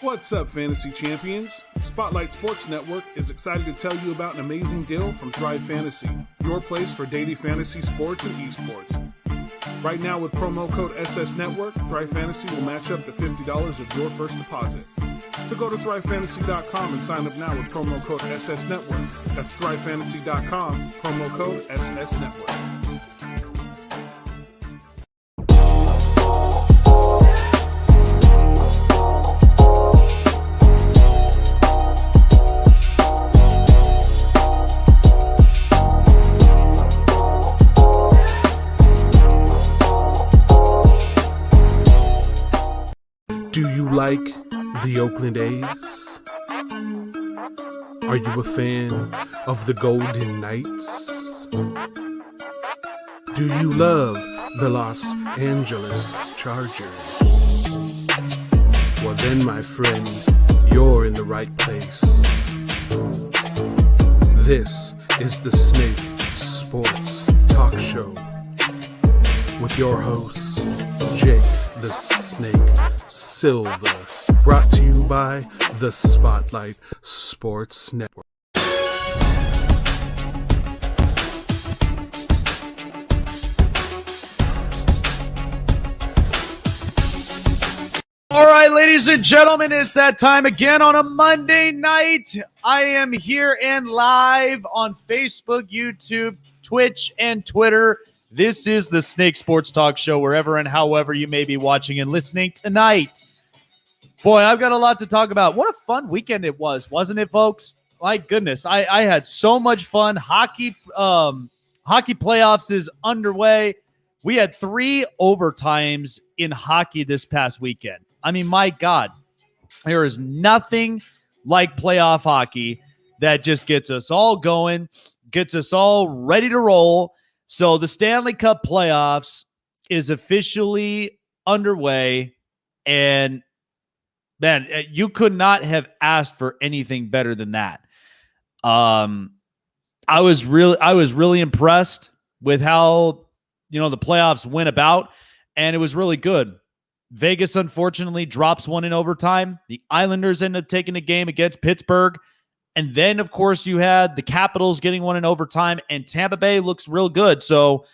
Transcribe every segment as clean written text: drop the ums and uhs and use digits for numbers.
What's up, fantasy champions? Spotlight Sports Network is excited to tell you about an amazing deal from Thrive Fantasy, your place for daily fantasy sports and esports. Right now with promo code SS Network, Thrive Fantasy will match up to $50 of your first deposit. So go to thrivefantasy.com and sign up now with promo code SS Network. That's thrivefantasy.com, promo code SS Network. Do you like the Oakland A's? Are you a fan of the Golden Knights? Do you love the Los Angeles Chargers? Well then, my friend, you're in the right place. This is the Snake Sports Talk Show with your host, Jake the Snake SIlva, brought to you by the Spotlight Sports Network. All right, ladies and gentlemen, it's that time again on a Monday night. I am here and live on Facebook, YouTube, Twitch, and Twitter. This is the Snake Sports Talk Show, wherever and however you may be watching and listening tonight. Boy, I've got a lot to talk about. What a fun weekend it was, wasn't it, folks? My goodness, I had so much fun. Hockey playoffs is underway. We had 3 overtimes in hockey this past weekend. I mean, my God, there is nothing like playoff hockey that just gets us all going, gets us all ready to roll. So the Stanley Cup playoffs is officially underway, and man, you could not have asked for anything better than that. I was really impressed with how, the playoffs went about, and it was really good. Vegas, unfortunately, drops one in overtime. The Islanders end up taking a game against Pittsburgh. And then, of course, you had the Capitals getting one in overtime, and Tampa Bay looks real good. So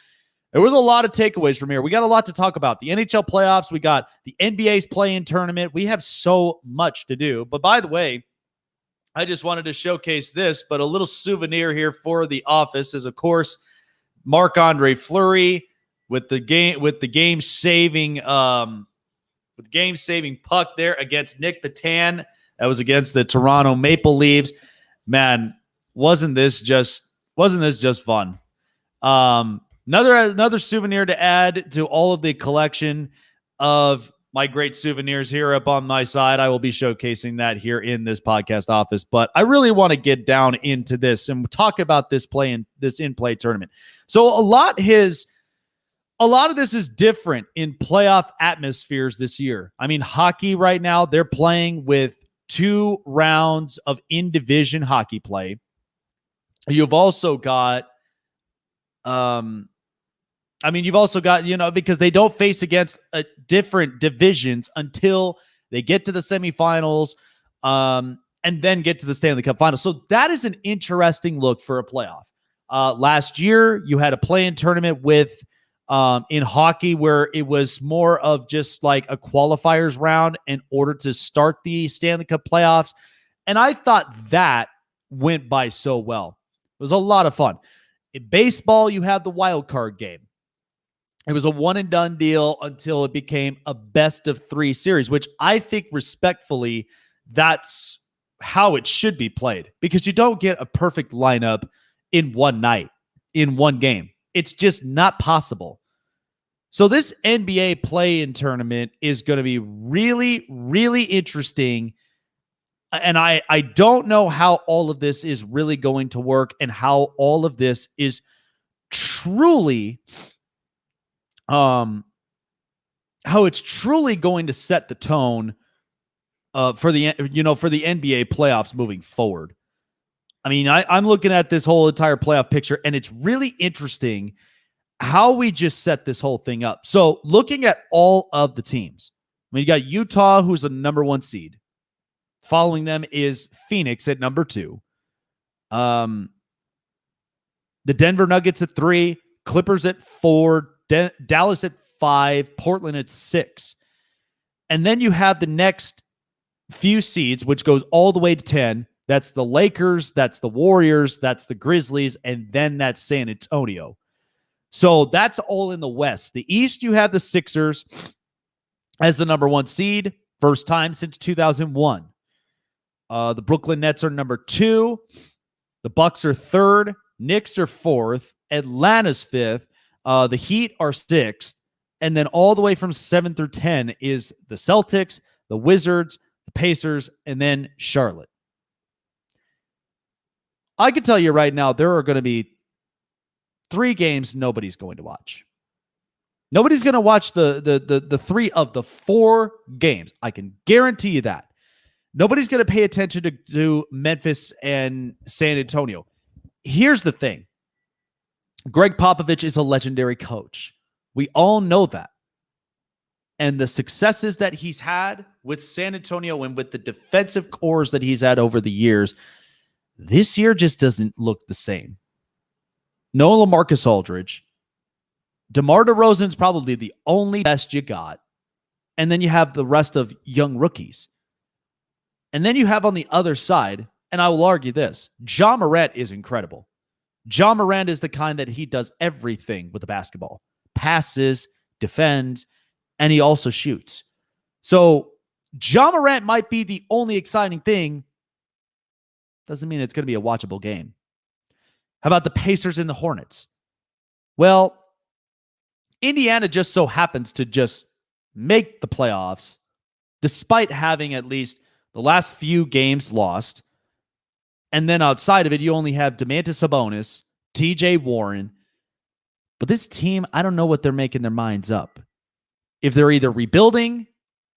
there was a lot of takeaways from here. We got a lot to talk about. The NHL playoffs, we got the NBA's play-in tournament. We have so much to do. But by the way, I just wanted to showcase this, but a little souvenir here for the office is, of course, Marc-Andre Fleury with the game-saving puck there against Nick Petan. That was against the Toronto Maple Leafs. Man, wasn't this just fun? Another souvenir to add to all of the collection of my great souvenirs here up on my side. I will be showcasing that here in this podcast office. But I really want to get down into this and talk about this in-play tournament. So a lot of this is different in playoff atmospheres this year. I mean, hockey right now, they're playing with 2 rounds of in-division hockey play. You've also got, because they don't face against different divisions until they get to the semifinals and then get to the Stanley Cup Finals. So that is an interesting look for a playoff. Last year, you had a play-in tournament with in hockey where it was more of just like a qualifiers round in order to start the Stanley Cup playoffs. And I thought that went by so well. It was a lot of fun. In baseball, you had the wild card game. It was a one-and-done deal until it became a best-of-3 series, which I think respectfully, that's how it should be played, because you don't get a perfect lineup in one night, in one game. It's just not possible. So this NBA play-in tournament is going to be really, really interesting. And I don't know how all of this is really going to work and how all of this is truly, how it's truly going to set the tone for the NBA playoffs moving forward. I mean, I'm looking at this whole entire playoff picture, and it's really interesting how we just set this whole thing up. So looking at all of the teams, I mean, you got Utah, who's the number 1 seed. Following them is Phoenix at number 2. The Denver Nuggets at 3, Clippers at 4, Dallas at 5, Portland at 6. And then you have the next few seeds, which goes all the way to 10. That's the Lakers, that's the Warriors, that's the Grizzlies, and then that's San Antonio. So that's all in the West. The East, you have the Sixers as the number 1 seed, first time since 2001. The Brooklyn Nets are number 2. The Bucks are 3rd. Knicks are 4th. Atlanta's 5th. The Heat are 6th. And then all the way from 7 through 10 is the Celtics, the Wizards, the Pacers, and then Charlotte. I can tell you right now, there are going to be 3 games nobody's going to watch. Nobody's going to watch the 3 of the 4 games. I can guarantee you that. Nobody's going to pay attention to Memphis and San Antonio. Here's the thing. Greg Popovich is a legendary coach. We all know that. And the successes that he's had with San Antonio and with the defensive cores that he's had over the years, this year just doesn't look the same. No LaMarcus Aldridge. DeMar DeRozan's probably the only best you got. And then you have the rest of young rookies. And then you have on the other side, and I will argue this, Ja Morant is incredible. Ja Morant is the kind that he does everything with the basketball. Passes, defends, and he also shoots. So Ja Morant might be the only exciting thing. Doesn't mean it's going to be a watchable game. How about the Pacers and the Hornets? Well, Indiana just so happens to just make the playoffs, despite having at least the last few games lost. And then outside of it, you only have Domantas Sabonis, TJ Warren. But this team, I don't know what they're making their minds up. If they're either rebuilding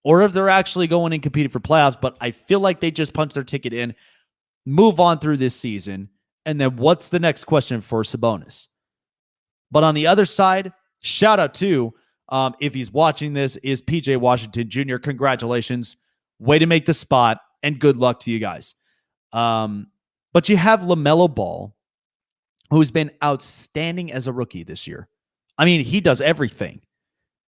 or if they're actually going and competing for playoffs. But I feel like they just punched their ticket in, move on through this season. And then what's the next question for Sabonis? But on the other side, shout out to, if he's watching this, is PJ Washington Jr. Congratulations. Way to make the spot, and good luck to you guys. But you have LaMelo Ball, who's been outstanding as a rookie this year. I mean, he does everything.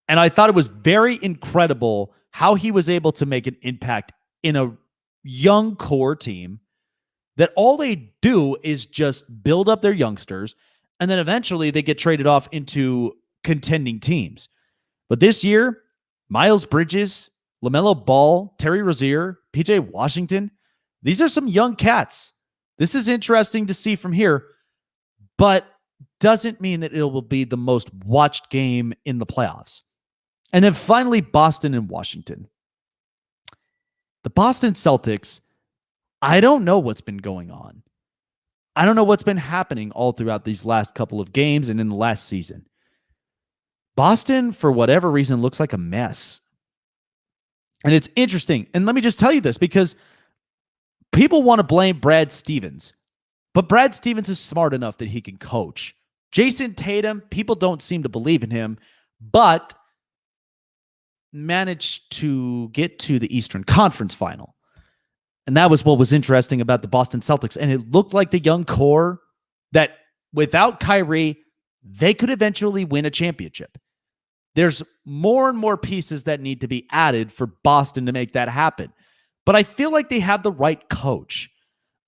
And I thought it was very incredible how he was able to make an impact in a young core team that all they do is just build up their youngsters, and then eventually they get traded off into contending teams. But this year, Miles Bridges, LaMelo Ball, Terry Rozier, PJ Washington, these are some young cats. This is interesting to see from here, but doesn't mean that it will be the most watched game in the playoffs. And then finally, Boston and Washington. The Boston Celtics, I don't know what's been going on. I don't know what's been happening all throughout these last couple of games and in the last season. Boston, for whatever reason, looks like a mess. And it's interesting. And let me just tell you this, because people want to blame Brad Stevens, but Brad Stevens is smart enough that he can coach. Jason Tatum, people don't seem to believe in him, but managed to get to the Eastern Conference Final. And that was what was interesting about the Boston Celtics. And it looked like the young core that without Kyrie, they could eventually win a championship. There's more and more pieces that need to be added for Boston to make that happen. But I feel like they have the right coach.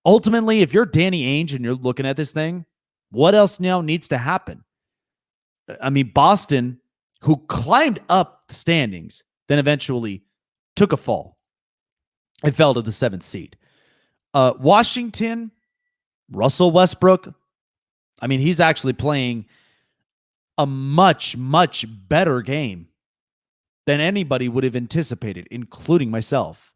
Ultimately, if you're Danny Ainge and you're looking at this thing, what else now needs to happen? I mean, Boston, who climbed up the standings, then eventually took a fall and fell to the 7th seed. Washington, Russell Westbrook, I mean, he's actually playing a much, much better game than anybody would have anticipated, including myself.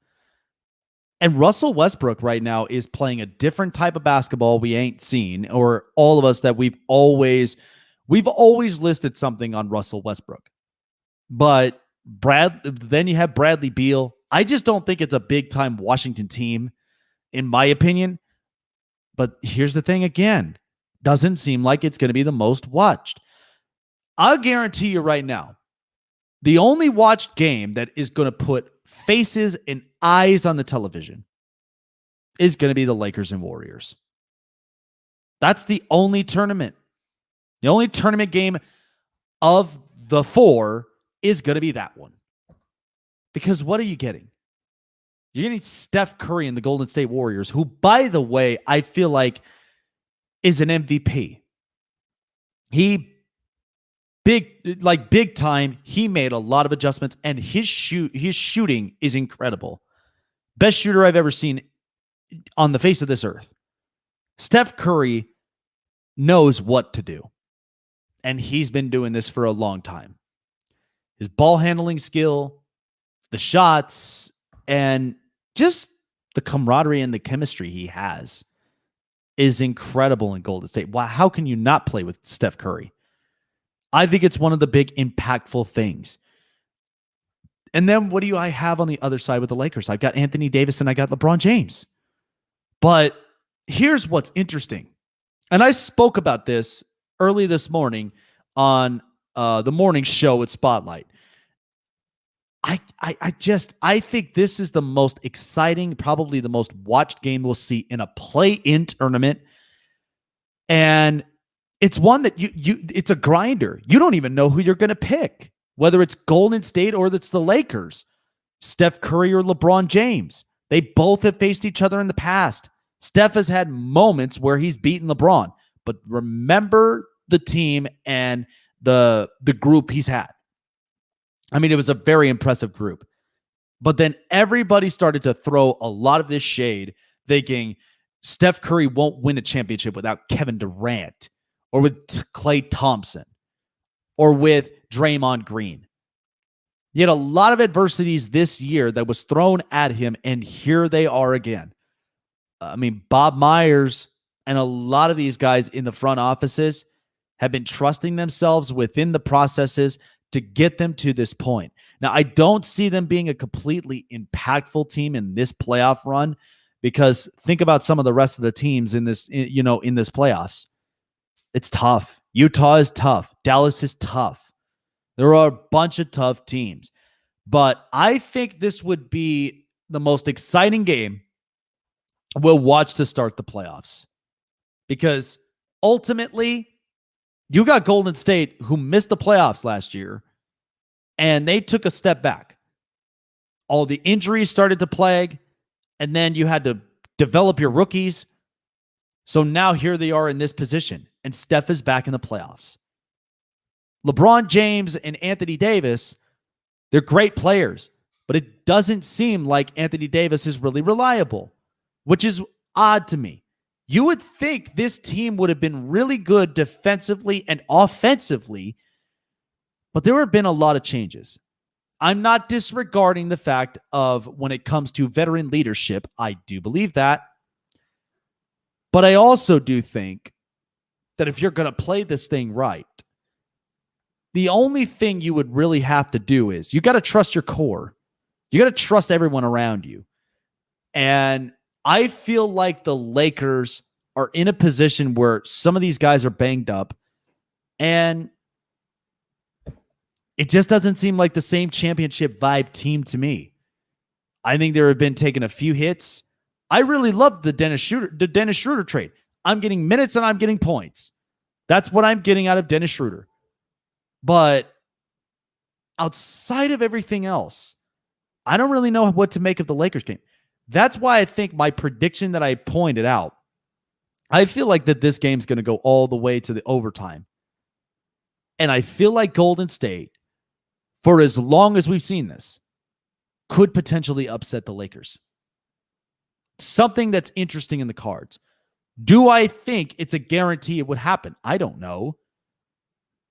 And Russell Westbrook right now is playing a different type of basketball we ain't seen, or all of us that we've always listed something on Russell Westbrook. But then you have Bradley Beal. I just don't think it's a big-time Washington team, in my opinion. But here's the thing again. Doesn't seem like it's going to be the most watched. I'll guarantee you right now, the only watched game that is going to put faces and eyes on the television is going to be the Lakers and Warriors. That's the only tournament. The only tournament game of the 4 is going to be that one. Because what are you getting? You're getting Steph Curry and the Golden State Warriors, who, by the way, I feel like is an MVP. He big time. He made a lot of adjustments, and his shooting is incredible. Best shooter I've ever seen on the face of this earth. Steph Curry knows what to do, and he's been doing this for a long time. His ball handling skill, the shots, and just the camaraderie and the chemistry he has is incredible in Golden State. Wow, how can you not play with Steph Curry? I think it's one of the big impactful things. And then what do I have on the other side with the Lakers? I've got Anthony Davis and I got LeBron James. But here's what's interesting. And I spoke about this early this morning on the morning show at Spotlight. I think this is the most exciting, probably the most watched game we'll see in a play-in tournament. And it's one that it's a grinder. You don't even know who you're going to pick, whether it's Golden State or it's the Lakers, Steph Curry or LeBron James. They both have faced each other in the past. Steph has had moments where he's beaten LeBron, but remember the team and the group he's had. I mean, it was a very impressive group. But then everybody started to throw a lot of this shade, thinking Steph Curry won't win a championship without Kevin Durant or with Klay Thompson or with Draymond Green. He had a lot of adversities this year that was thrown at him, and here they are again. I mean, Bob Myers and a lot of these guys in the front offices have been trusting themselves within the processes to get them to this point. Now, I don't see them being a completely impactful team in this playoff run, because think about some of the rest of the teams in this, in this playoffs. It's tough. Utah is tough. Dallas is tough. There are a bunch of tough teams. But I think this would be the most exciting game we'll watch to start the playoffs. Because ultimately, you got Golden State, who missed the playoffs last year, and they took a step back. All the injuries started to plague, and then you had to develop your rookies. So now here they are in this position, and Steph is back in the playoffs. LeBron James and Anthony Davis, they're great players, but it doesn't seem like Anthony Davis is really reliable, which is odd to me. You would think this team would have been really good defensively and offensively, but there have been a lot of changes. I'm not disregarding the fact of when it comes to veteran leadership, I do believe that. But I also do think that if you're going to play this thing right, the only thing you would really have to do is you got to trust your core. You got to trust everyone around you. And I feel like the Lakers are in a position where some of these guys are banged up, and it just doesn't seem like the same championship vibe team to me. I think there have been taking a few hits. I really loved the Dennis Schroeder trade. I'm getting minutes and I'm getting points. That's what I'm getting out of Dennis Schroeder. But outside of everything else, I don't really know what to make of the Lakers game. That's why I think my prediction that I pointed out, I feel like that this game's going to go all the way to the overtime. And I feel like Golden State, for as long as we've seen this, could potentially upset the Lakers. Something that's interesting in the cards. Do I think it's a guarantee it would happen? I don't know.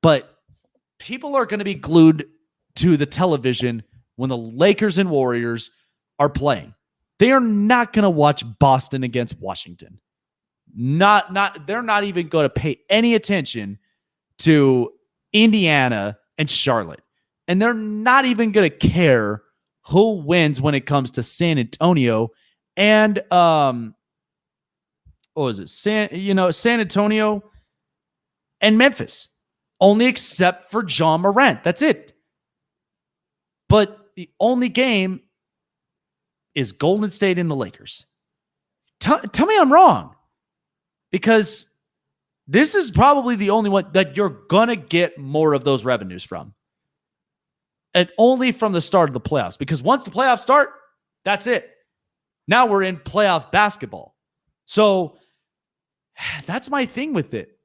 But people are going to be glued to the television when the Lakers and Warriors are playing. They are not going to watch Boston against Washington. They're not even going to pay any attention to Indiana and Charlotte. And they're not even going to care who wins when it comes to San Antonio and San Antonio and Memphis. Only except for John Morant. That's it. But the only game is Golden State and the Lakers. Tell me I'm wrong, because this is probably the only one that you're going to get more of those revenues from. And only from the start of the playoffs, because once the playoffs start, that's it. Now we're in playoff basketball. So that's my thing with it.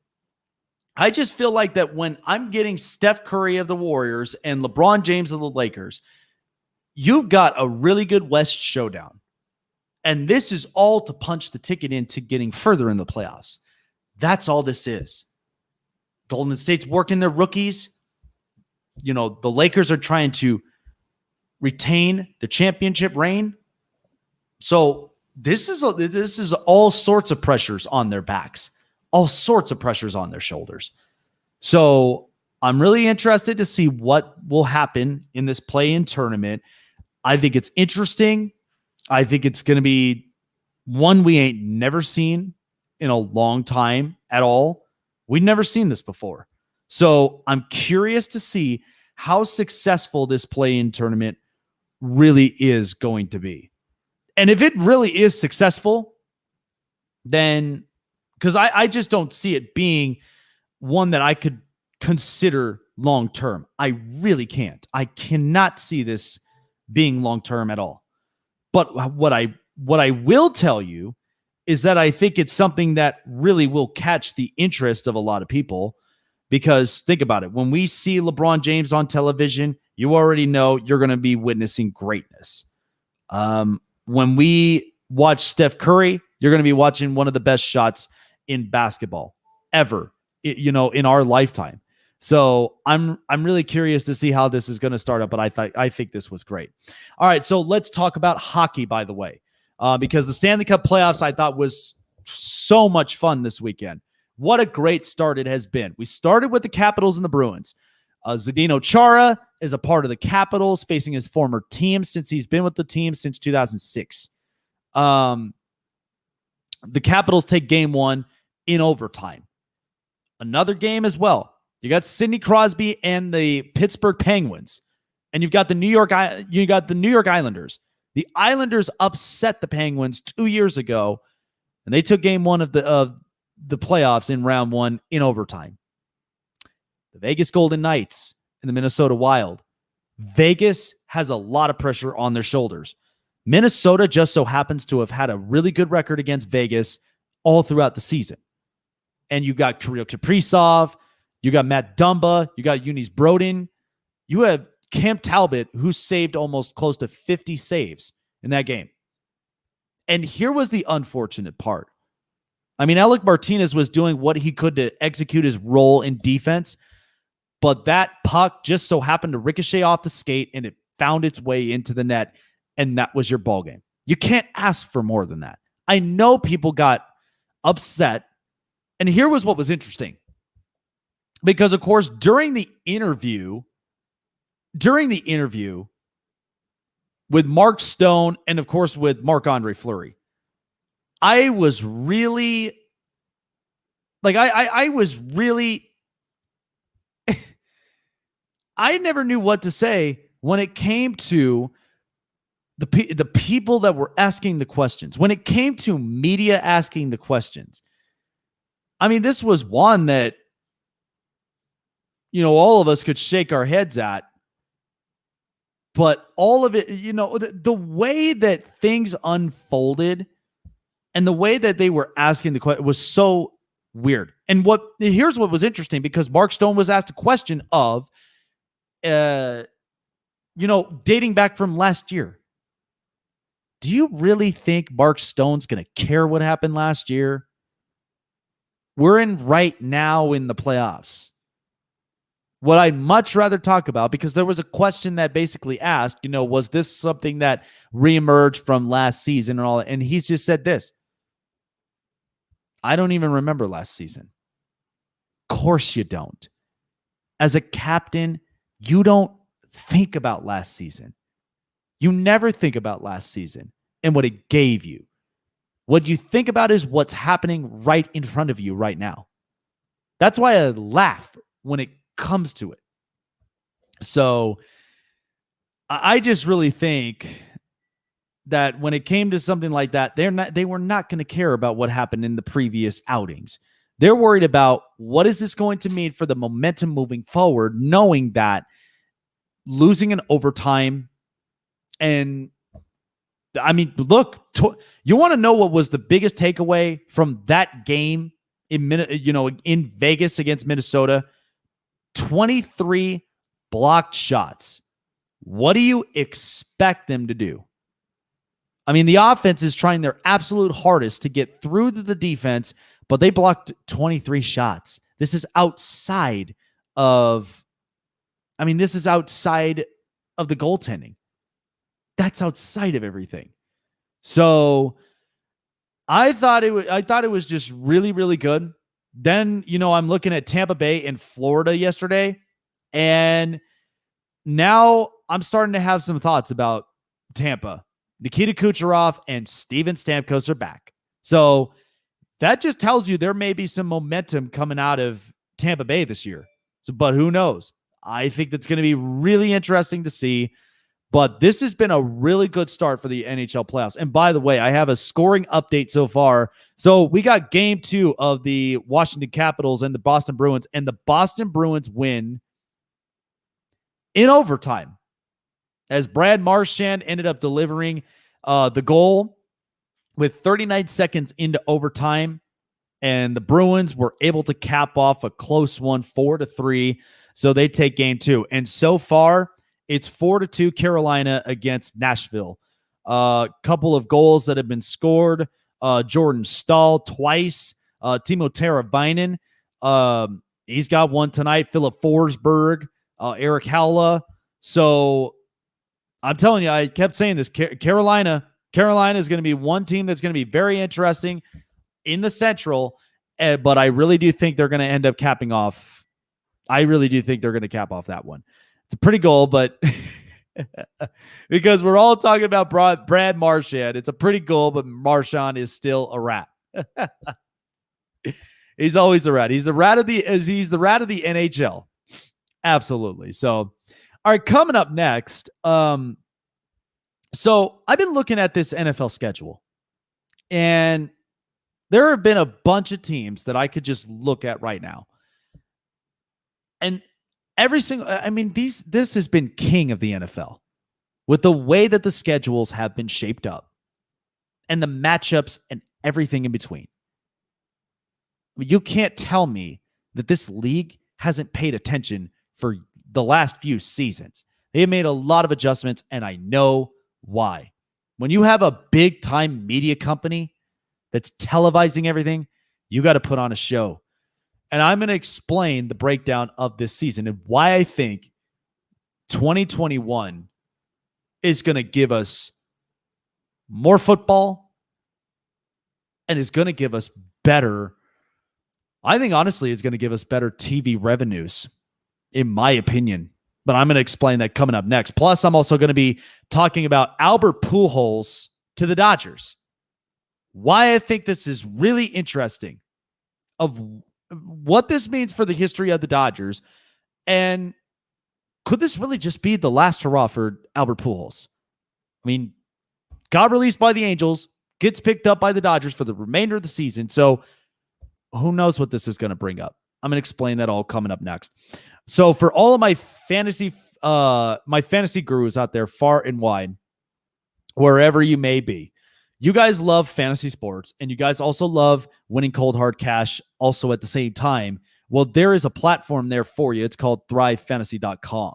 I just feel like that when I'm getting Steph Curry of the Warriors and LeBron James of the Lakers, you've got a really good West showdown. And this is all to punch the ticket into getting further in the playoffs. That's all this is. Golden State's working their rookies. You know, the Lakers are trying to retain the championship reign. So this is all sorts of pressures on their backs, all sorts of pressures on their shoulders. So I'm really interested to see what will happen in this play-in tournament. I think it's interesting. I think it's going to be one we ain't never seen in a long time at all. We've never seen this before. So I'm curious to see how successful this play-in tournament really is going to be. And if it really is successful, then, because I just don't see it being one that I could consider long-term. I really can't. I cannot see this being long-term at all. But what I will tell you is that I think it's something that really will catch the interest of a lot of people, because think about it. When we see LeBron James on television, you already know you're going to be witnessing greatness. When we watch Steph Curry, you're going to be watching one of the best shots in basketball ever, in our lifetime. So I'm really curious to see how this is going to start up, but I think this was great. All right, so let's talk about hockey, by the way, because the Stanley Cup playoffs I thought was so much fun this weekend. What a great start it has been. We started with the Capitals and the Bruins. Zdeno Chara is a part of the Capitals, facing his former team since he's been with the team since 2006. The Capitals take game one in overtime. Another game as well. You got Sidney Crosby and the Pittsburgh Penguins, and you've got the New York Islanders. The Islanders upset the Penguins 2 years ago, and they took game one of the playoffs in round one in overtime. The Vegas Golden Knights and the Minnesota Wild. Vegas has a lot of pressure on their shoulders. Minnesota just so happens to have had a really good record against Vegas all throughout the season. And you got Kirill Kaprizov, you got Matt Dumba, you got Eunice Brodin, you have Cam Talbot, who saved almost close to 50 saves in that game. And here was the unfortunate part. I mean, Alec Martinez was doing what he could to execute his role in defense, but that puck just so happened to ricochet off the skate and it found its way into the net, and that was your ball game. You can't ask for more than that. I know people got upset, and here was what was interesting. Because, of course, during the interview with Mark Stone and, of course, with Marc-Andre Fleury, I was really, I was really, I never knew what to say when it came to the people that were asking the questions. When it came to media asking the questions, I mean, this was one that, all of us could shake our heads at. But all of it, the way that things unfolded and the way that they were asking the question was so weird. And here's what was interesting, because Mark Stone was asked a question of, dating back from last year. Do you really think Mark Stone's going to care what happened last year? We're right now in the playoffs. What I'd much rather talk about, because there was a question that basically asked, was this something that reemerged from last season and all that? And he's just said this: I don't even remember last season. Of course you don't. As a captain, you don't think about last season. You never think about last season and what it gave you. What you think about is what's happening right in front of you right now. That's why I laugh when it comes to it. So I just really think that when it came to something like that, they were not going to care about what happened in the previous outings. They're worried about what is this going to mean for the momentum moving forward, knowing that losing in overtime. And I mean, look, you want to know what was the biggest takeaway from that game in Vegas against Minnesota? 23 blocked shots. What do you expect them to do? I mean, the offense is trying their absolute hardest to get through to the defense, but they blocked 23 shots. This is outside of the goaltending. That's outside of everything. So I thought it was just really, really good. Then, I'm looking at Tampa Bay and Florida yesterday, and now I'm starting to have some thoughts about Tampa. Nikita Kucherov and Steven Stamkos are back. So that just tells you there may be some momentum coming out of Tampa Bay this year. But who knows? I think that's going to be really interesting to see. But this has been a really good start for the NHL playoffs. And by the way, I have a scoring update so far. So we got game 2 of the Washington Capitals and the Boston Bruins. And the Boston Bruins win in overtime, as Brad Marchand ended up delivering the goal with 39 seconds into overtime. And the Bruins were able to cap off a close one, 4-3. So they take game 2. And so far, it's 4-2 Carolina against Nashville. Couple of goals that have been scored. Jordan Stahl twice. Timo Teravainen. He's got one tonight. Philip Forsberg. Eric Halla. So I'm telling you, I kept saying this. Carolina is going to be one team that's going to be very interesting in the Central, but I really do think they're going to end up capping off. I really do think they're going to cap off that one. It's a pretty goal, but because we're all talking about Brad Marchand, it's a pretty goal, but Marchand is still a rat. He's always a rat. He's the rat of the NHL. Absolutely. So, all right, coming up next. So I've been looking at this NFL schedule, and there have been a bunch of teams that I could just look at right now. And this has been king of the NFL with the way that the schedules have been shaped up and the matchups and everything in between. You can't tell me that this league hasn't paid attention for the last few seasons. They have made a lot of adjustments, and I know why. When you have a big-time media company that's televising everything, you got to put on a show. And I'm going to explain the breakdown of this season and why I think 2021 is going to give us more football and is going to give us better. I think, honestly, it's going to give us better TV revenues, in my opinion. But I'm going to explain that coming up next. Plus, I'm also going to be talking about Albert Pujols to the Dodgers. Why I think this is really interesting, of what this means for the history of the Dodgers, and could this really just be the last hurrah for Albert Pujols? I mean, got released by the Angels, gets picked up by the Dodgers for the remainder of the season. So who knows what this is going to bring up? I'm going to explain that all coming up next. So for all of my fantasy gurus out there, far and wide, wherever you may be, you guys love fantasy sports, and you guys also love winning cold hard cash also at the same time. Well, there is a platform there for you. It's called thrivefantasy.com.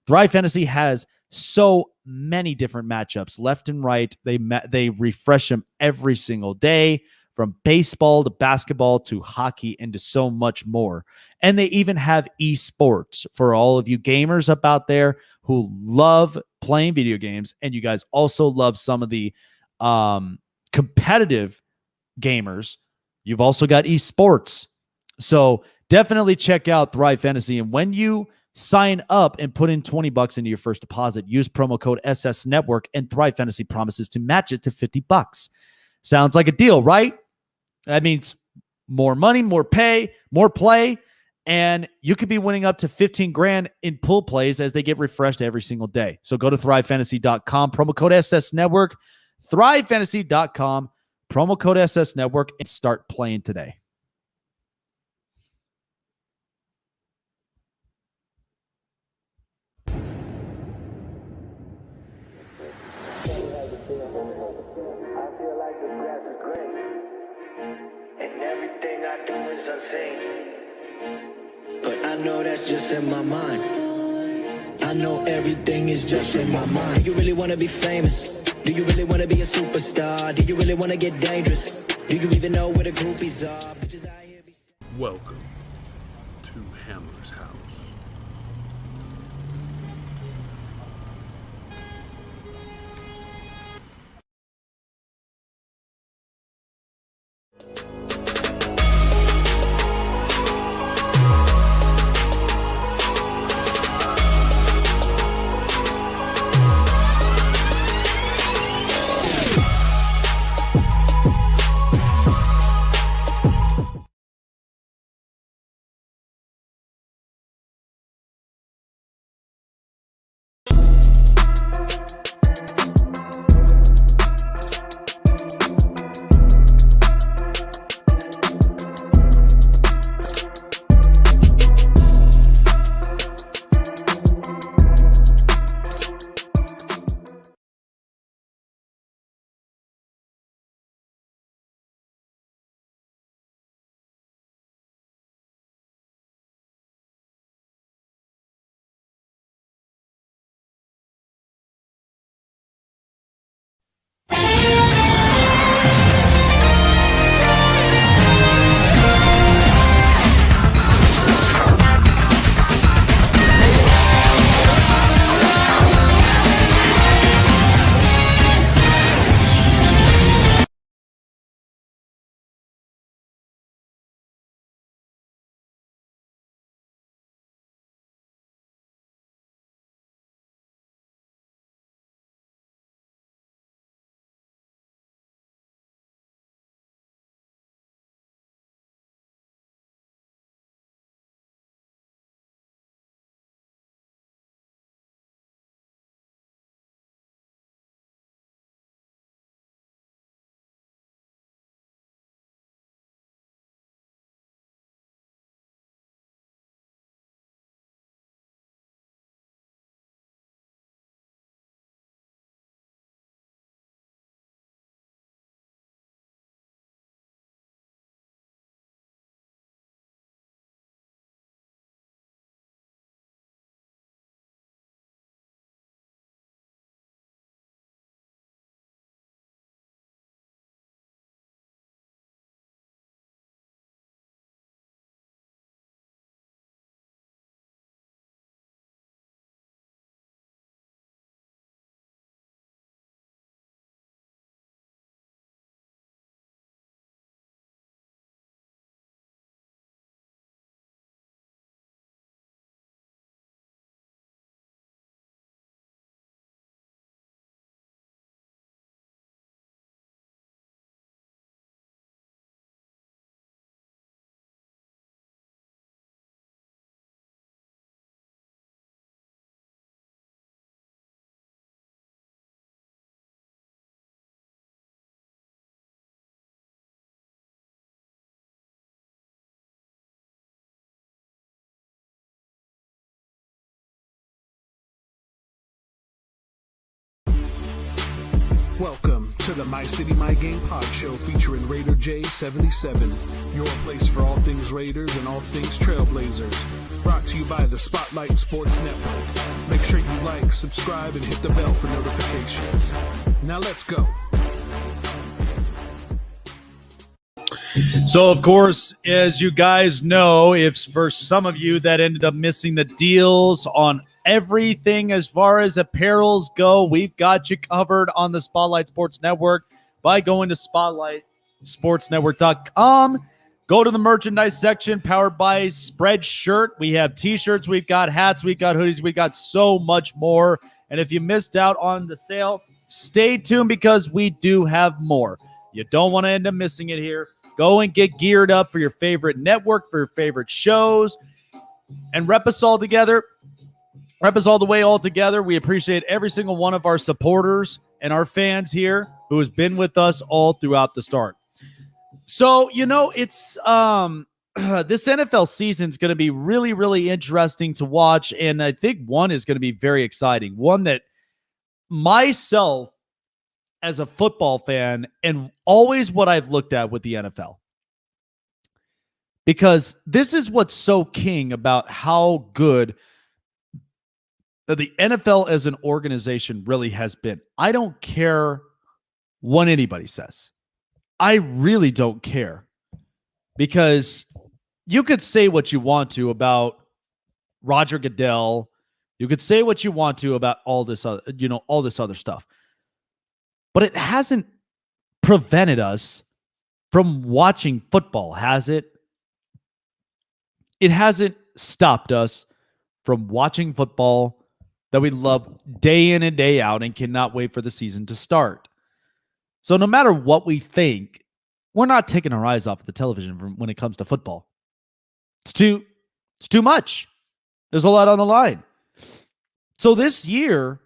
Thrive Fantasy has so many different matchups left and right. They refresh them every single day, from baseball to basketball to hockey and to so much more. And they even have esports for all of you gamers up out there who love playing video games, and you guys also love some of the competitive gamers. You've also got esports. So definitely check out Thrive Fantasy. And when you sign up and put in $20 into your first deposit, use promo code SS Network, and Thrive Fantasy promises to match it to $50. Sounds like a deal, right? That means more money, more pay, more play, and you could be winning up to 15 grand in pool plays as they get refreshed every single day. So go to thrivefantasy.com, promo code SS Network, thrivefantasy.com, promo code SS Network, and start playing today. But I know that's just in my mind. I know everything is just in my mind. Do you really want to be famous? Do you really want to be a superstar? Do you really want to get dangerous? Do you even know where the groupies are? Welcome to Hammer's house. Welcome to the My City, My Game pod show featuring Raider J77, your place for all things Raiders and all things Trailblazers. Brought to you by the Spotlight Sports Network. Make sure you like, subscribe, and hit the bell for notifications. Now let's go. So, of course, as you guys know, if for some of you that ended up missing the deals on everything as far as apparels go, we've got you covered on the Spotlight Sports Network by going to spotlightsportsnetwork.com. Go to the merchandise section powered by Spreadshirt. We have t-shirts, we've got hats, we've got hoodies, we got so much more. And if you missed out on the sale, stay tuned because we do have more. You don't want to end up missing it here. Go and get geared up for your favorite network, for your favorite shows, and rep us all together. Rep us all the way all together. We appreciate every single one of our supporters and our fans here who has been with us all throughout the start. So, it's this NFL season is going to be really, really interesting to watch. And I think one is going to be very exciting. One that myself, as a football fan, and always what I've looked at with the NFL. Because this is what's so king about how good the NFL as an organization really has been. I don't care what anybody says. I really don't care. Because you could say what you want to about Roger Goodell. You could say what you want to about all this other stuff. But it hasn't prevented us from watching football, has it? It hasn't stopped us from watching football that we love day in and day out and cannot wait for the season to start. So no matter what we think, we're not taking our eyes off the television when it comes to football. It's too much. There's a lot on the line. So this year,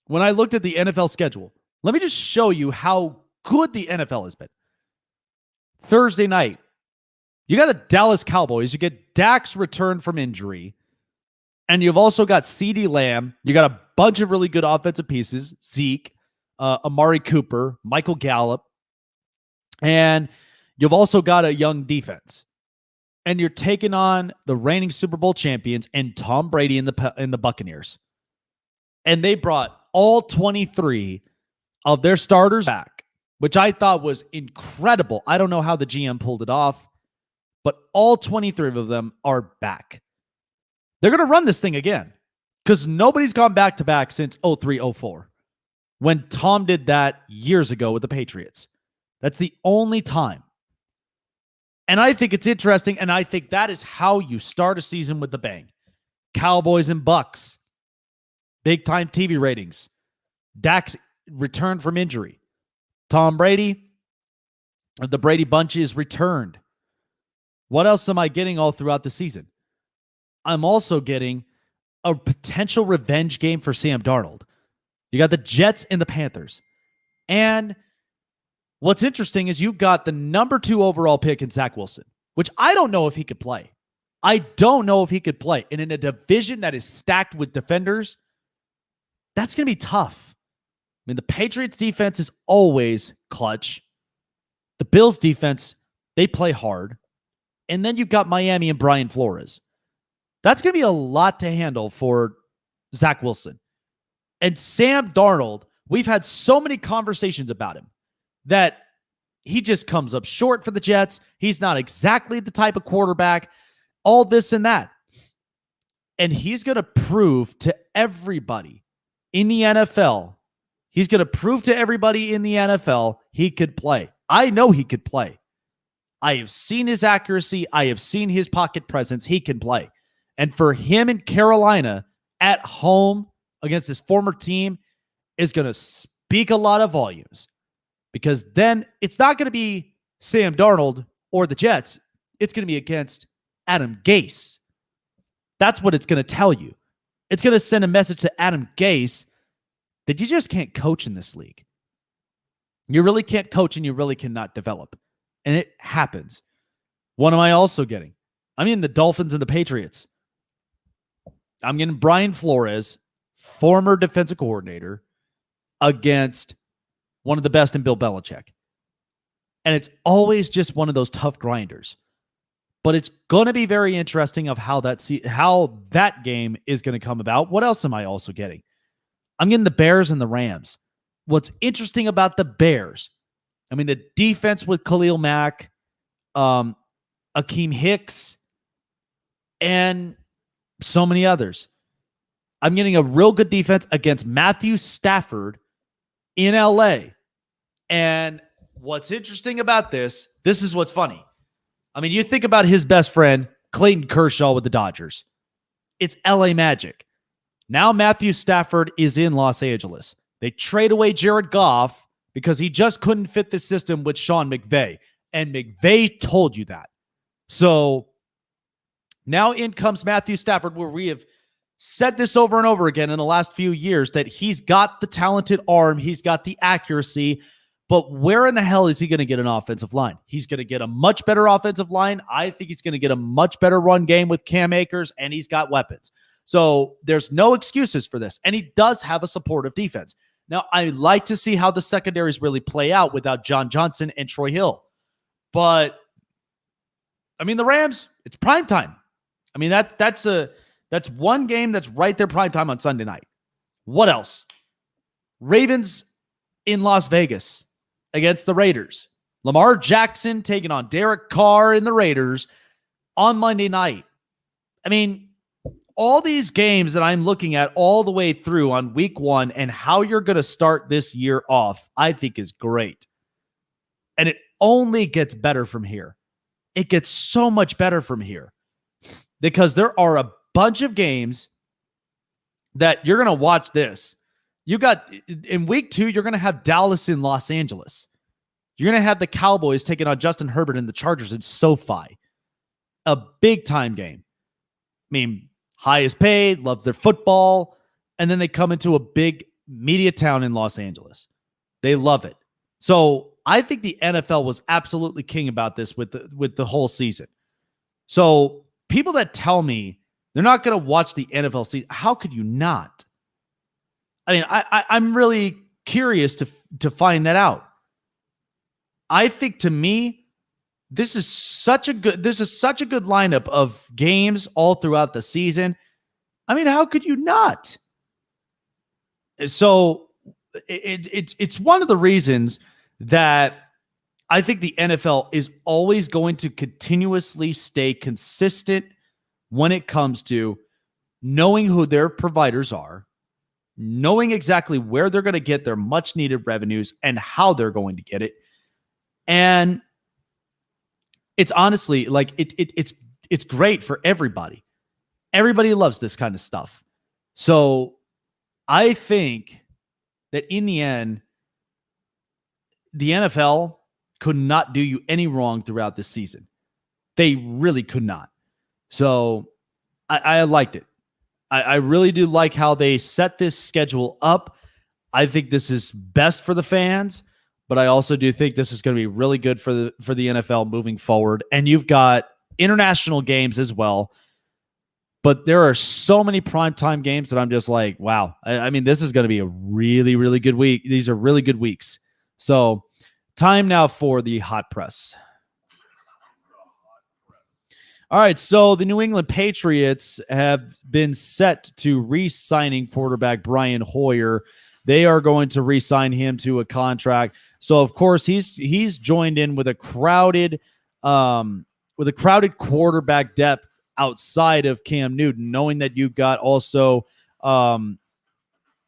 when I looked at the NFL schedule, let me just show you how good the NFL has been. Thursday night, you got the Dallas Cowboys. You get Dak's return from injury. And you've also got CeeDee Lamb. You got a bunch of really good offensive pieces. Zeke, Amari Cooper, Michael Gallup. And you've also got a young defense. And you're taking on the reigning Super Bowl champions and Tom Brady in the Buccaneers. And they brought all 23 of their starters back, which I thought was incredible. I don't know how the GM pulled it off, but all 23 of them are back. They're going to run this thing again because nobody's gone back-to-back since 03-04 when Tom did that years ago with the Patriots. That's the only time. And I think it's interesting, and I think that is how you start a season with the bang. Cowboys and Bucks. Big-time TV ratings. Dak's return from injury. Tom Brady, the Brady Bunch is returned. What else am I getting all throughout the season? I'm also getting a potential revenge game for Sam Darnold. You got the Jets and the Panthers. And what's interesting is you've got the number 2 overall pick in Zach Wilson, which I don't know if he could play. I don't know if he could play. And in a division that is stacked with defenders, that's going to be tough. I mean, the Patriots defense is always clutch. The Bills defense, they play hard. And then you've got Miami and Brian Flores. That's going to be a lot to handle for Zach Wilson. And Sam Darnold, we've had so many conversations about him that he just comes up short for the Jets. He's not exactly the type of quarterback, all this and that. And he's going to prove to everybody in the NFL, he could play. I know he could play. I have seen his accuracy. I have seen his pocket presence. He can play. And for him in Carolina at home against his former team is going to speak a lot of volumes. Because then it's not going to be Sam Darnold or the Jets. It's going to be against Adam Gase. That's what it's going to tell you. It's going to send a message to Adam Gase that you just can't coach in this league. You really can't coach and you really cannot develop. And it happens. What am I also getting? I'm getting the Dolphins and the Patriots. I'm getting Brian Flores, former defensive coordinator, against one of the best in Bill Belichick. And it's always just one of those tough grinders. But it's going to be very interesting of how that game is going to come about. What else am I also getting? I'm getting the Bears and the Rams. What's interesting about the Bears, I mean, the defense with Khalil Mack, Akeem Hicks, and so many others. I'm getting a real good defense against Matthew Stafford in LA. And what's interesting about this is what's funny. I mean, you think about his best friend, Clayton Kershaw with the Dodgers. It's LA Magic. Now Matthew Stafford is in Los Angeles. They trade away Jared Goff because he just couldn't fit the system with Sean McVay. And McVay told you that. So now in comes Matthew Stafford, where we have said this over and over again in the last few years that he's got the talented arm. He's got the accuracy. But where in the hell is he going to get an offensive line? He's going to get a much better offensive line. I think he's going to get a much better run game with Cam Akers, and he's got weapons. So there's no excuses for this. And he does have a supportive defense. Now, I like to see how the secondaries really play out without John Johnson and Troy Hill. But, I mean, the Rams, it's prime time. I mean, that's one game that's right there prime time on Sunday night. What else? Ravens in Las Vegas against the Raiders. Lamar Jackson taking on Derek Carr and the Raiders on Monday night. I mean, all these games that I'm looking at all the way through on week 1 and how you're going to start this year off, I think is great. And it only gets better from here. It gets so much better from here because there are a bunch of games that you're going to watch this. You got in week 2, you're going to have Dallas in Los Angeles. You're going to have the Cowboys taking on Justin Herbert and the Chargers in SoFi. A big time game. I mean, highest paid, loves their football, and then they come into a big media town in Los Angeles. They love it. So I think the NFL was absolutely king about this with the whole season. So people that tell me they're not going to watch the NFL season, how could you not? I mean, I'm really curious to find that out. I think to me, this is such a good lineup of games all throughout the season. I mean, how could you not? So it's one of the reasons that I think the NFL is always going to continuously stay consistent when it comes to knowing who their providers are, knowing exactly where they're going to get their much needed revenues and how they're going to get it. And it's honestly like it's great for everybody. Everybody loves this kind of stuff. So I think that in the end, the NFL could not do you any wrong throughout this season. They really could not. So I liked it. I really do like how they set this schedule up. I think this is best for the fans, but I also do think this is going to be really good for the NFL moving forward. And you've got international games as well. But there are so many primetime games that I'm just like, wow. I mean, this is going to be a really, really good week. These are really good weeks. So time now for the hot press. All right, so the New England Patriots have been set to re-signing quarterback Brian Hoyer. They are going to re-sign him to a contract. So, of course, he's joined in with a crowded quarterback depth outside of Cam Newton, knowing that you've got also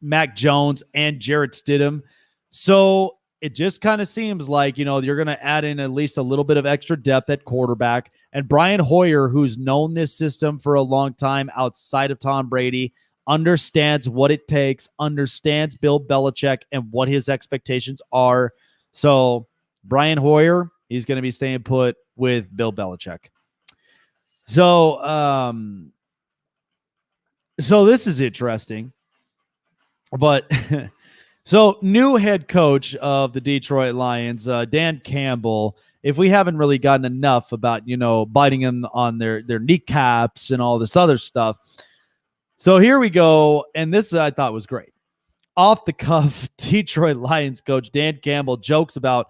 Mac Jones and Jarrett Stidham. So it just kind of seems like, you're going to add in at least a little bit of extra depth at quarterback. And Brian Hoyer, who's known this system for a long time outside of Tom Brady, understands what it takes, understands Bill Belichick and what his expectations are. So Brian Hoyer, he's going to be staying put with Bill Belichick. So, so this is interesting, but so new head coach of the Detroit Lions, Dan Campbell. If we haven't really gotten enough about, biting them on their kneecaps and all this other stuff. So here we go. And this I thought was great. Off the cuff, Detroit Lions coach Dan Campbell jokes about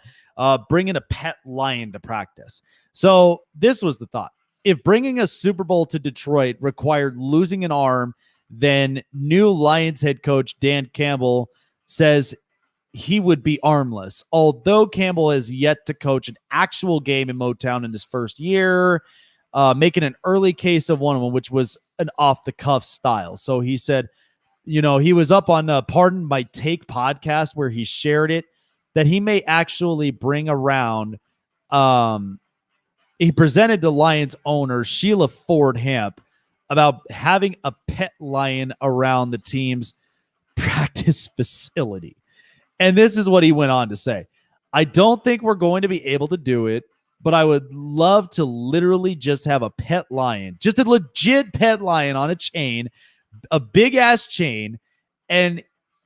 bringing a pet lion to practice. So this was the thought. If bringing a Super Bowl to Detroit required losing an arm, then new Lions head coach Dan Campbell says he would be armless. Although Campbell has yet to coach an actual game in Motown in his first year, making an early case of one of them, which was an off-the-cuff style. So he said, he was up on Pardon My Take podcast where he shared it, that he may actually bring around he presented the Lions owner, Sheila Ford Hamp, about having a pet lion around the team's practice facility. And this is what he went on to say. I don't think we're going to be able to do it, but I would love to literally just have a pet lion, just a legit pet lion on a chain, a big-ass chain, and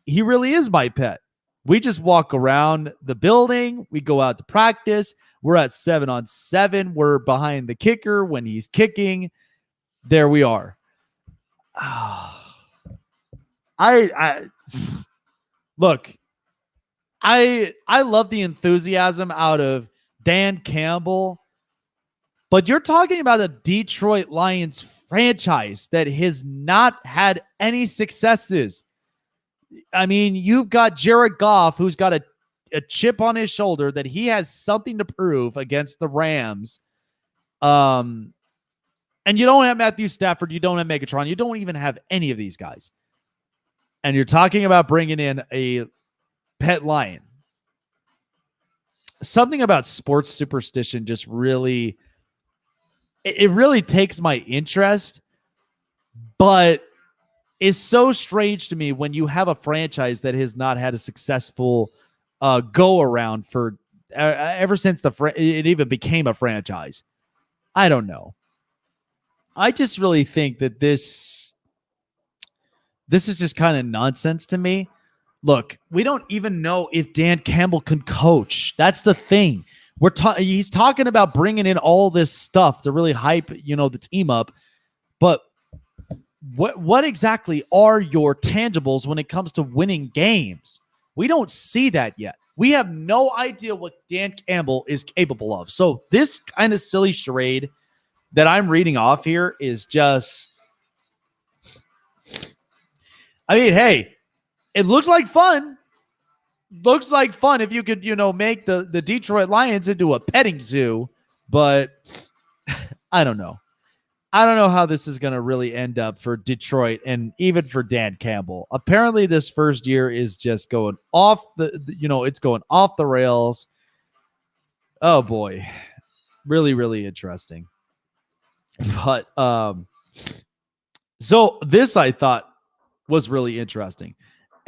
he really is my pet. We just walk around the building. We go out to practice. We're at 7-on-7. We're behind the kicker when he's kicking. There we are. I look, I love the enthusiasm out of Dan Campbell, but you're talking about a Detroit Lions franchise that has not had any successes. I mean, you've got Jared Goff, who's got a chip on his shoulder that he has something to prove against the Rams. And you don't have Matthew Stafford. You don't have Megatron. You don't even have any of these guys. And you're talking about bringing in a pet lion. Something about sports superstition just really, it really takes my interest, but it's so strange to me when you have a franchise that has not had a successful go around for ever since it even became a franchise. I don't know. I just really think that this is just kind of nonsense to me. Look, we don't even know if Dan Campbell can coach. That's the thing. He's talking about bringing in all this stuff to really hype, the team up. But what exactly are your tangibles when it comes to winning games? We don't see that yet. We have no idea what Dan Campbell is capable of. So this kind of silly charade that I'm reading off here is just, I mean, hey, it looks like fun. Looks like fun if you could, make the Detroit Lions into a petting zoo. But I don't know. I don't know how this is going to really end up for Detroit and even for Dan Campbell. Apparently, this first year is just going off it's going off the rails. Oh boy, really, really interesting. But so this I thought was really interesting.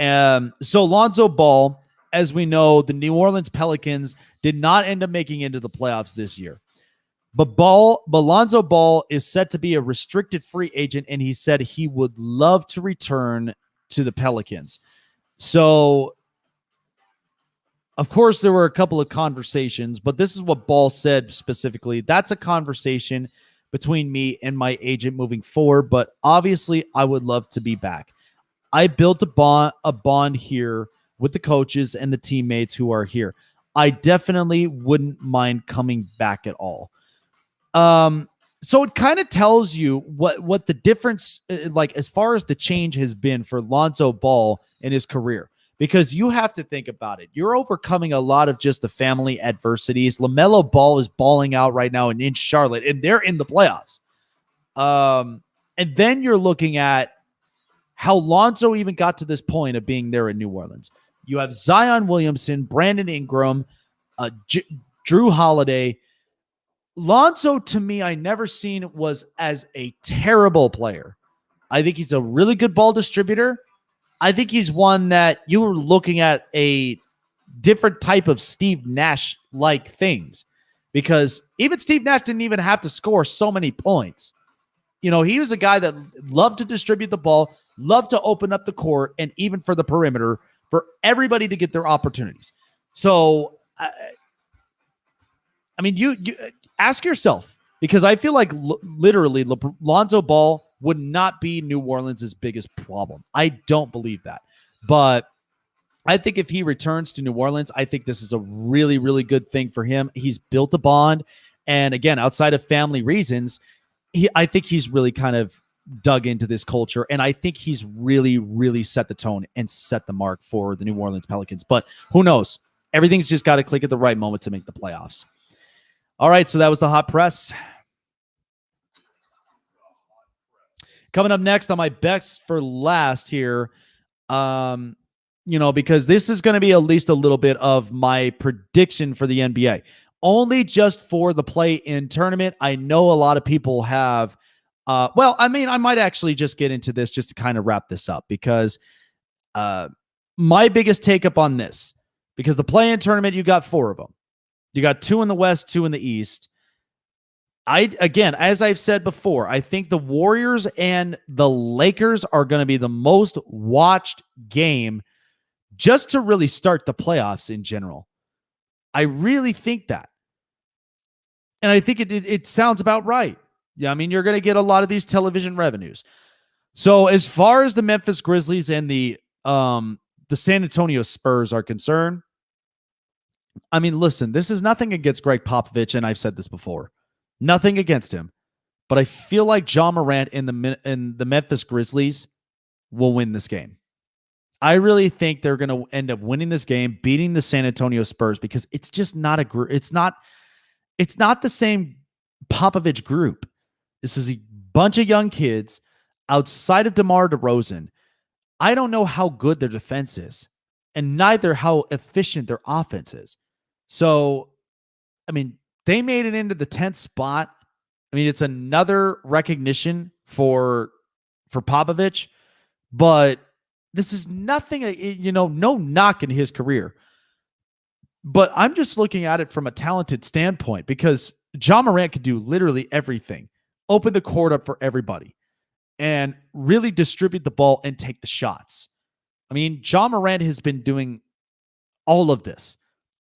So Lonzo Ball, as we know, the New Orleans Pelicans did not end up making into the playoffs this year. But Lonzo Ball is set to be a restricted free agent, and he said he would love to return to the Pelicans. So, of course, there were a couple of conversations, but this is what Ball said specifically. That's a conversation between me and my agent moving forward, but obviously I would love to be back. I built a bond here with the coaches and the teammates who are here. I definitely wouldn't mind coming back at all. So it kind of tells you what the difference, like as far as the change has been for Lonzo Ball in his career, because you have to think about it. You're overcoming a lot of just the family adversities. LaMelo Ball is balling out right now in Charlotte, and they're in the playoffs. And then you're looking at how Lonzo even got to this point of being there in New Orleans. You have Zion Williamson, Brandon Ingram, Drew Holiday. Lonzo, to me, I never seen was as a terrible player. I think he's a really good ball distributor. I think he's one that you were looking at a different type of Steve Nash-like things, because even Steve Nash didn't even have to score so many points. He was a guy that loved to distribute the ball, loved to open up the court, and even for the perimeter, for everybody to get their opportunities. So, I mean, you ask yourself, because I feel like literally Lonzo Ball would not be New Orleans' biggest problem. I don't believe that. But I think if he returns to New Orleans, I think this is a really, really good thing for him. He's built a bond. And again, outside of family reasons, I think he's really kind of dug into this culture. And I think he's really, really set the tone and set the mark for the New Orleans Pelicans. But who knows? Everything's just got to click at the right moment to make the playoffs. All right, so that was the hot press. Coming up next on my best for last here, because this is going to be at least a little bit of my prediction for the NBA. Only just for the play-in tournament. I know a lot of people have, I might actually just get into this just to kind of wrap this up, because my biggest take-up on this, because the play-in tournament, you got 4 of them. You got 2 in the West, 2 in the East. Again, as I've said before, I think the Warriors and the Lakers are going to be the most watched game just to really start the playoffs in general. I really think that. And I think it sounds about right. Yeah, I mean, you're going to get a lot of these television revenues. So as far as the Memphis Grizzlies and the San Antonio Spurs are concerned, I mean, listen, this is nothing against Greg Popovich, and I've said this before. Nothing against him. But I feel like Ja Morant and the Memphis Grizzlies will win this game. I really think they're going to end up winning this game, beating the San Antonio Spurs, because it's just not it's not the same Popovich group. This is a bunch of young kids outside of DeMar DeRozan. I don't know how good their defense is, and neither how efficient their offense is. So, I mean, they made it into the 10th spot. I mean, it's another recognition for Popovich, but this is nothing, no knock in his career. But I'm just looking at it from a talented standpoint, because Ja Morant could do literally everything. Open the court up for everybody and really distribute the ball and take the shots. I mean, Ja Morant has been doing all of this.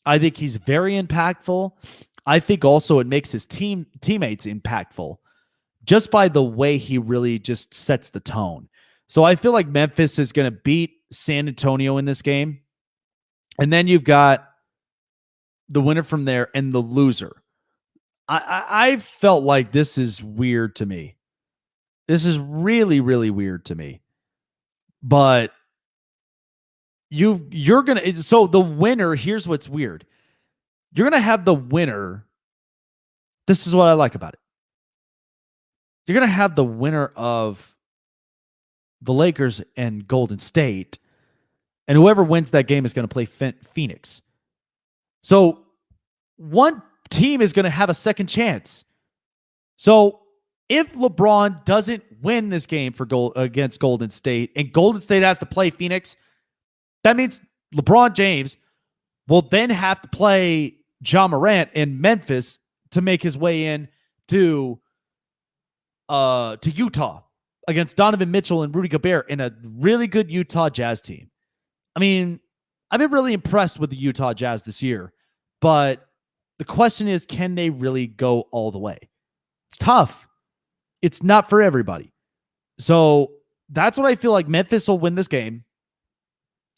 I think he's very impactful. I think also it makes his teammates impactful just by the way he really just sets the tone. So I feel like Memphis is going to beat San Antonio in this game. And then you've got the winner from there and the loser. I felt like this is weird to me. This is really, really weird to me. But you're going to... So the winner, here's what's weird. You're going to have the winner. This is what I like about it. You're going to have the winner of the Lakers and Golden State, and whoever wins that game is going to play Phoenix. So one team is going to have a second chance. So if LeBron doesn't win this game against Golden State, and Golden State has to play Phoenix, that means LeBron James will then have to play Ja Morant in Memphis to make his way in to Utah against Donovan Mitchell and Rudy Gobert in a really good Utah Jazz team. I mean, I've been really impressed with the Utah Jazz this year, but the question is, can they really go all the way? It's tough. It's not for everybody. So that's what I feel like. Memphis will win this game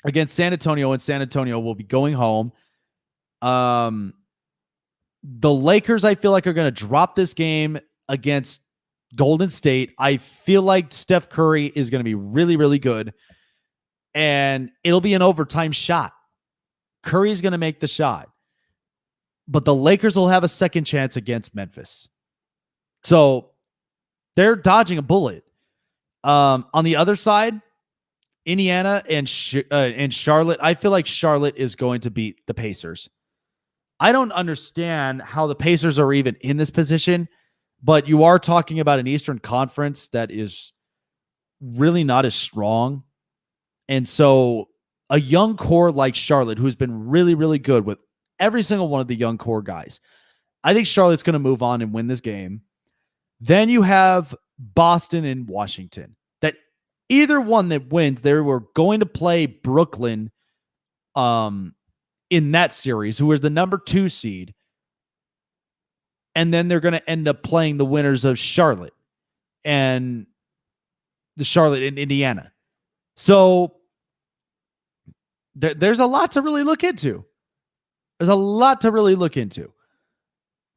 against San Antonio, and San Antonio will be going home. The Lakers, I feel like, are going to drop this game against Golden State. I feel like Steph Curry is going to be really, really good, and it'll be an overtime shot. Curry's going to make the shot, but the Lakers will have a second chance against Memphis. So they're dodging a bullet. On the other side, Indiana and Charlotte, I feel like Charlotte is going to beat the Pacers. I don't understand how the Pacers are even in this position, but you are talking about an Eastern Conference that is really not as strong. And so a young core like Charlotte, who's been really, really good with every single one of the young core guys, I think Charlotte's going to move on and win this game. Then you have Boston and Washington. That either one that wins, they were going to play Brooklyn in that series, who was the number 2 seed. And then they're going to end up playing the winners of Charlotte and Indiana. So there's a lot to really look into. There's a lot to really look into.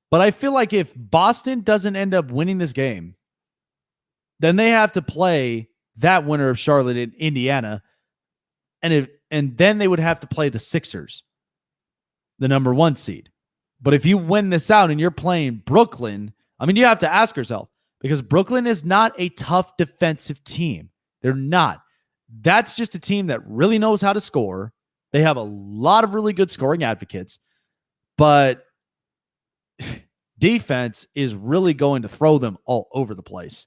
But I feel like if Boston doesn't end up winning this game, then they have to play that winner of Charlotte and Indiana. And then they would have to play the Sixers, the number 1 seed. But if you win this out and you're playing Brooklyn, I mean, you have to ask yourself, because Brooklyn is not a tough defensive team. They're not. That's just a team that really knows how to score. They have a lot of really good scoring advocates, but defense is really going to throw them all over the place.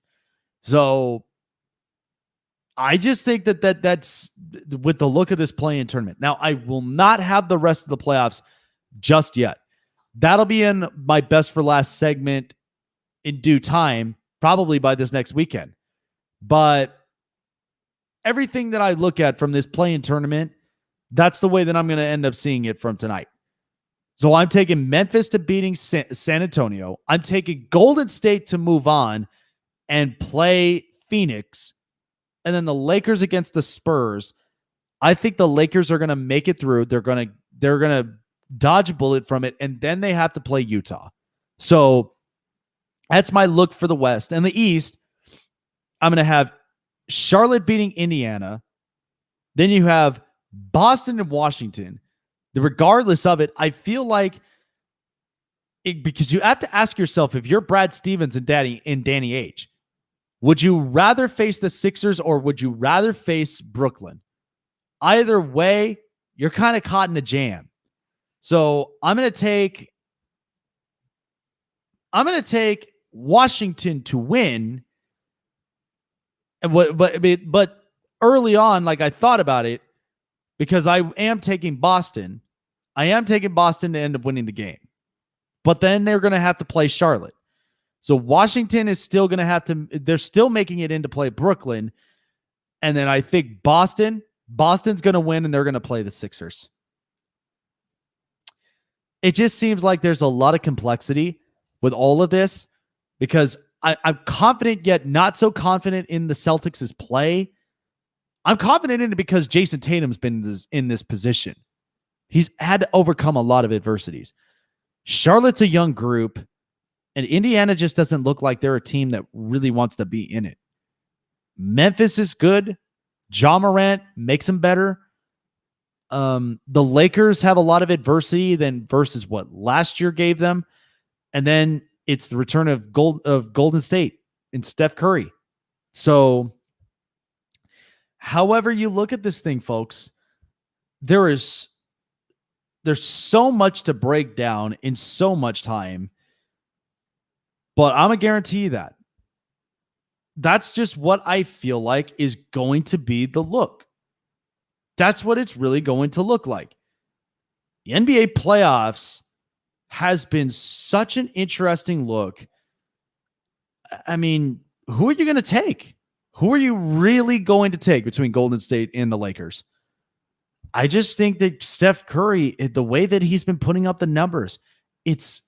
So I just think that's with the look of this play-in tournament. Now, I will not have the rest of the playoffs just yet. That'll be in my best for last segment in due time, probably by this next weekend. But everything that I look at from this play-in tournament That's the way that I'm going to end up seeing it from tonight. So I'm taking Memphis to beating San Antonio. I'm taking Golden State to move on and play Phoenix. And then the Lakers against the Spurs. I think the Lakers are going to make it through. They're going to dodge a bullet from it, and then they have to play Utah. So that's my look for the West. And the East, I'm going to have Charlotte beating Indiana. Then you have Boston and Washington. Regardless of it, I feel like because you have to ask yourself, if you're Brad Stevens and Danny H, would you rather face the Sixers or would you rather face Brooklyn? Either way, you're kind of caught in a jam. So I'm going to take Washington to win. But early on, like I thought about it, because I am taking Boston. I am taking Boston to end up winning the game. But then they're going to have to play Charlotte. So Washington is still going to have to, they're still making it in to play Brooklyn. And then I think Boston's going to win and they're going to play the Sixers. It just seems like there's a lot of complexity with all of this because I'm confident yet not so confident in the Celtics' play. I'm confident in it because Jason Tatum's been in this position. He's had to overcome a lot of adversities. Charlotte's a young group, and Indiana just doesn't look like they're a team that really wants to be in it. Memphis is good. Ja Morant makes them better. The Lakers have a lot of adversity than versus what last year gave them. And then it's the return of Golden State and Steph Curry. So however you look at this thing, folks, there's so much to break down in so much time. But I'm going to guarantee you that. That's just what I feel like is going to be the look. That's what it's really going to look like. The NBA playoffs has been such an interesting look. I mean, who are you going to take? Who are you really going to take between Golden State and the Lakers? I just think that Steph Curry, the way that he's been putting up the numbers, it's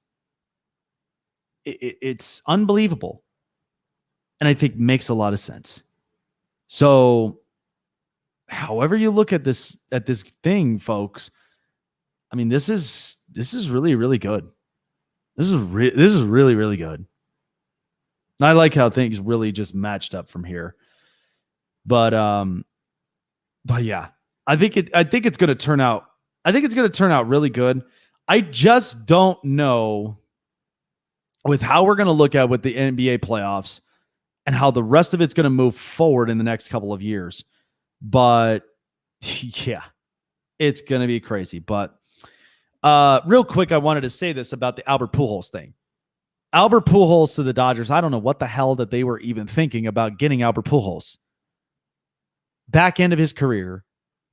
unbelievable. And I think makes a lot of sense. So however you look at this thing, folks, I mean, this is really, really good. This is really, really good. I like how things really just matched up from here. But yeah, I think it's going to turn out. I think it's going to turn out really good. I just don't know with how we're going to look at with the NBA playoffs and how the rest of it's going to move forward in the next couple of years. But yeah, it's going to be crazy. But real quick, I wanted to say this about the Albert Pujols thing. Albert Pujols to the Dodgers. I don't know what the hell that they were even thinking about getting Albert Pujols. Back end of his career.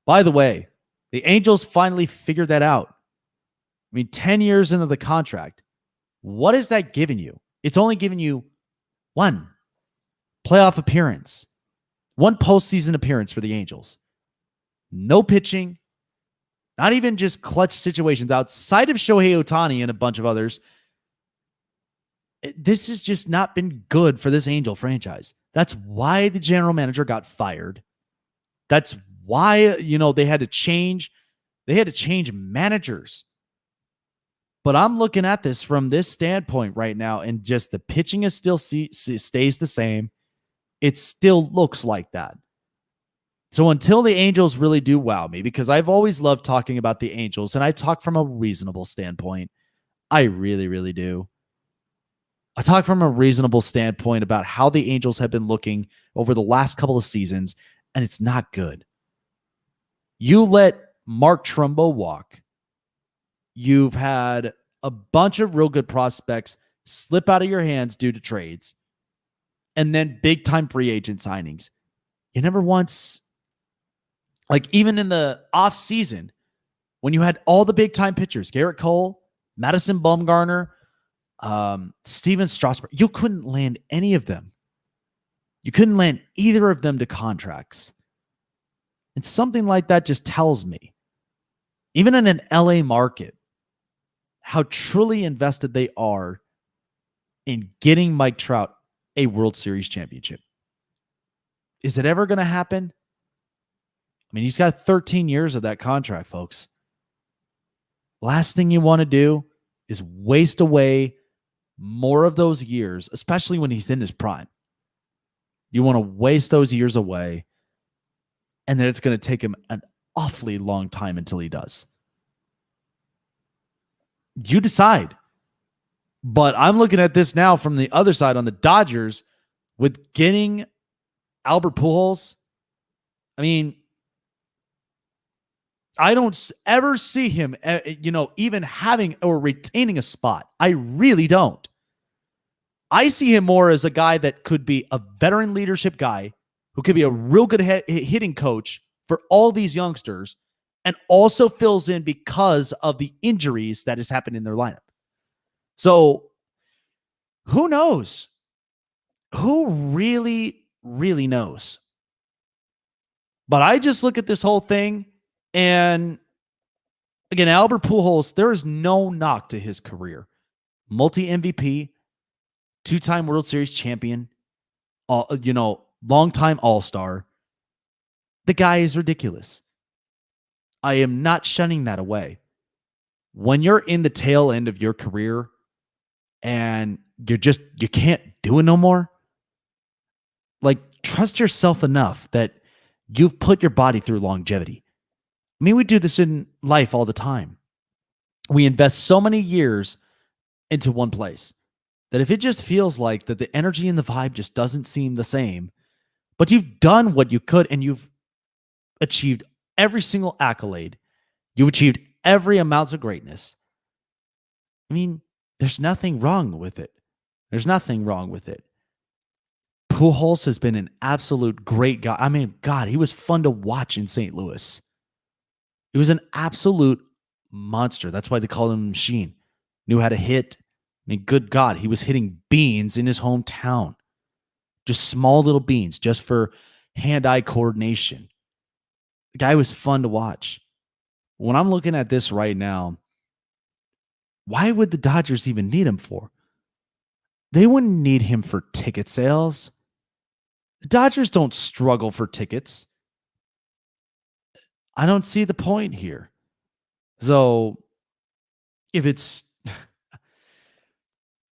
By the way, the Angels finally figured that out. I mean, 10 years into the contract. What is that giving you? It's only giving you one playoff appearance. One postseason appearance for the Angels. No pitching. Not even just clutch situations outside of Shohei Ohtani and a bunch of others. This has just not been good for this Angel franchise. That's why the general manager got fired. That's why, they had to change. They had to change managers. But I'm looking at this from this standpoint right now, and just the pitching is still stays the same. It still looks like that. So until the Angels really do wow me, because I've always loved talking about the Angels, and I talk from a reasonable standpoint. I really, really do. I talk from a reasonable standpoint about how the Angels have been looking over the last couple of seasons, and it's not good. You let Mark Trumbo walk. You've had a bunch of real good prospects slip out of your hands due to trades, and then big-time free agent signings. You never once, like even in the offseason, when you had all the big-time pitchers, Garrett Cole, Madison Bumgarner, Steven Strasburg, you couldn't land any of them. You couldn't land either of them to contracts. And something like that just tells me even in an LA market, how truly invested they are in getting Mike Trout a World Series championship. Is it ever going to happen? I mean, he's got 13 years of that contract, folks. Last thing you want to do is waste away more of those years, especially when he's in his prime. You want to waste those years away, and then it's going to take him an awfully long time until he does. You decide. But I'm looking at this now from the other side on the Dodgers with getting Albert Pujols. I mean, I don't ever see him, even having or retaining a spot. I really don't. I see him more as a guy that could be a veteran leadership guy who could be a real good hitting coach for all these youngsters and also fills in because of the injuries that has happened in their lineup. So who knows? Who really, really knows? But I just look at this whole thing, and again, Albert Pujols, there is no knock to his career. Multi-MVP, two-time World Series champion, long-time All-Star. The guy is ridiculous. I am not shunning that away. When you're in the tail end of your career and you can't do it no more, like, trust yourself enough that you've put your body through longevity. I mean, we do this in life all the time. We invest so many years into one place that if it just feels like that the energy and the vibe just doesn't seem the same, but you've done what you could and you've achieved every single accolade, you've achieved every amount of greatness. I mean, there's nothing wrong with it. There's nothing wrong with it. Pujols has been an absolute great guy. I mean, God, he was fun to watch in St. Louis. He was an absolute monster. That's why they called him a machine. Knew how to hit. I mean, good God, he was hitting beans in his hometown. Just small little beans, just for hand-eye coordination. The guy was fun to watch. When I'm looking at this right now, why would the Dodgers even need him for? They wouldn't need him for ticket sales. The Dodgers don't struggle for tickets. I don't see the point here. So, if it's...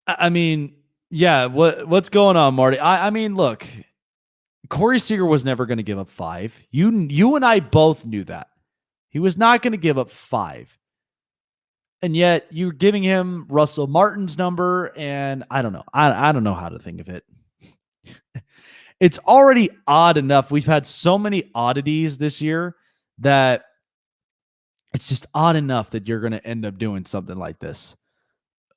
I mean, yeah, what's going on, Marty? I mean, look, Corey Seager was never going to give up 5. You and I both knew that. He was not going to give up 5. And yet you're giving him Russell Martin's number, and I don't know. I don't know how to think of it. It's already odd enough. We've had so many oddities this year that it's just odd enough that you're going to end up doing something like this.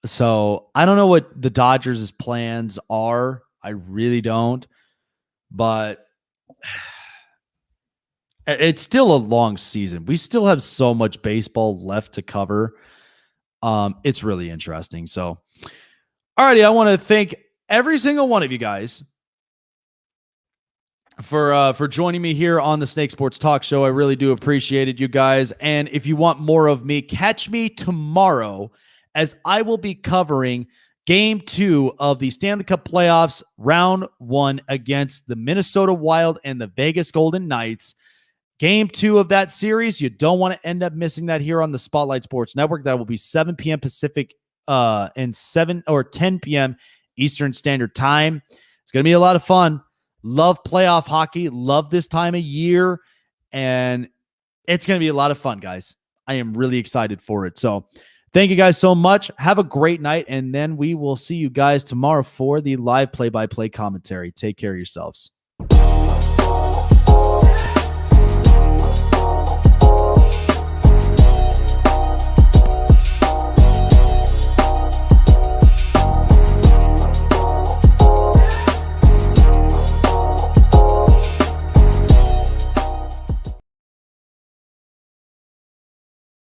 So I don't know what the Dodgers' plans are. I really don't. But it's still a long season. We still have so much baseball left to cover. It's really interesting. So, alrighty, I want to thank every single one of you guys for joining me here on the Snake Sports Talk Show. I really do appreciate it, you guys. And if you want more of me, catch me tomorrow as I will be covering Game 2 of the Stanley Cup Playoffs, Round 1 against the Minnesota Wild and the Vegas Golden Knights. Game 2 of that series. You don't want to end up missing that here on the Spotlight Sports Network. That will be 7 p.m. Pacific and 10 p.m. Eastern Standard Time. It's going to be a lot of fun. Love playoff hockey. Love this time of year. And it's going to be a lot of fun, guys. I am really excited for it. So thank you guys so much. Have a great night. And then we will see you guys tomorrow for the live play-by-play commentary. Take care of yourselves.